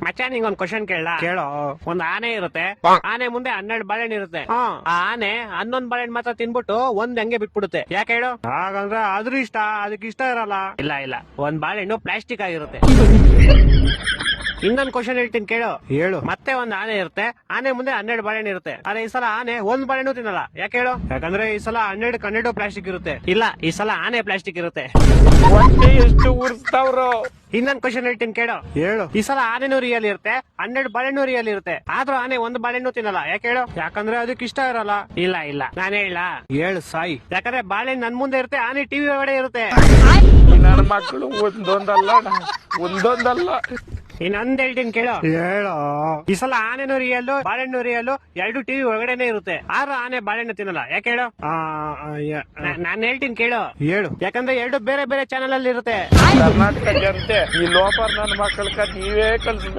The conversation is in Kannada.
ಮಚ್ಚ ನಿಂಗೊಂದ್ ಕ್ವಶನ್ ಕೇಳೋ. ಒಂದ್ ಆನೆ ಇರುತ್ತೆ, ಆನೆ ಮುಂದೆ 12 ಬಾಳೆಹಣ್ಣು ಇರುತ್ತೆ. ಆ ಆನೆ 11 ಬಾಳೆಹಣ್ಣು ಮಾತ್ರ ತಿನ್ಬಿಟ್ಟು ಒಂದ್ ಹಂಗೆ ಬಿಟ್ಬಿಡುತ್ತೆ. ಯಾಕೆ ಹೇಳು? ಹಾಗಂದ್ರೆ ಅದ್ರ ಇಷ್ಟ, ಅದಕ್ಕೆ ಇಷ್ಟ ಇರಲ್ಲ. ಇಲ್ಲ, ಒಂದ್ ಬಾಳೆಹಣ್ಣು ಪ್ಲಾಸ್ಟಿಕ್ ಆಗಿರುತ್ತೆ. ಇನ್ನೊಂದ್ ಕ್ವಶನ್ ಹೇಳ್ತೀನಿ ಹೇಳು. ಮತ್ತೆ ಒಂದ್ ಆನೆ ಇರುತ್ತೆ, ಆನೆ ಮುಂದೆ 12 ಬಾಳೆಹಣ್ಣು ಇರುತ್ತೆ. ಆದ್ರೆ ಈ ಸಲ ಆನೆ ಒಂದ್ ಬಾಳೆಹಣ್ಣು ತಿನ್ನಲ್ಲ. ಯಾಕೆ ಹೇಳು? ಯಾಕಂದ್ರೆ ಈ ಸಲ 12 ಪ್ಲಾಸ್ಟಿಕ್ ಇರುತ್ತೆ. ಇಲ್ಲ, ಈ ಸಲ ಆನೆ ಪ್ಲಾಸ್ಟಿಕ್ ಇರುತ್ತೆ. ಎಷ್ಟು ಉರ್ಸ್ತಾವ್ರು. ಇನ್ನೊಂದ್ ಕ್ವಶನ್ ಹೇಳ್ತೀನಿ ಹೇಳು. ಈ ಸಲ ಆನೆನೂ ರಿಯಲ್ ಇರುತ್ತೆ, 12 ಬಾಳೆಹಣ್ಣು ರಿಯಲ್ ಇರುತ್ತೆ. ಆದ್ರೂ ಆನೆ ಒಂದ್ ಬಾಳೆಹಣ್ಣು ತಿನ್ನಲ್ಲ. ಯಾಕೆ ಹೇಳು? ಯಾಕಂದ್ರೆ ಅದಕ್ಕೆ ಇಷ್ಟ ಇರಲ್ಲ. ಇಲ್ಲ ನಾನು ಹೇಳು ಸಾಯಿ. ಯಾಕಂದ್ರೆ ಬಾಳೆಹಣ್ಣು ನನ್ ಮುಂದೆ ಇರುತ್ತೆ, ಆನೆ ಟಿವಿ ಒಳಗಡೆ ಇರುತ್ತೆ. ನನ್ನ ಮಕ್ಕಳು ಒಂದೊಂದಲ್ಲ. ಇನ್ನೊಂದ್ ಹೇಳ್ತೀನಿ ಹೇಳು. ಈ ಸಲ ಆನೆನೂ ರಿಯಲ್ಲು, ಬಾಳೆಹಣ್ಣು ರಿಯಲ್ಲು, 2 ಟಿವಿ ಒಳಗಡೆನೆ ಇರುತ್ತೆ. ಆದ್ರೂ ಆನೆ ಬಾಳೆಹಣ್ಣು ತಿನ್ನಲ್ಲ. ಯಾಕೆ ಹೇಳು? ನಾನ್ ಹೇಳ್ತೀನಿ ಹೇಳು. ಯಾಕಂದ್ರೆ 2 ಬೇರೆ ಬೇರೆ ಚಾನೆಲ್ ಅಲ್ಲಿ ಇರುತ್ತೆ. ಕರ್ನಾಟಕ ಜನತೆ ಈ ಲೋಪರ್ ನನ್ನ ಮಕ್ಕಳ ನೀವೇ ಕಲ್ಸ್ಬೇಕು.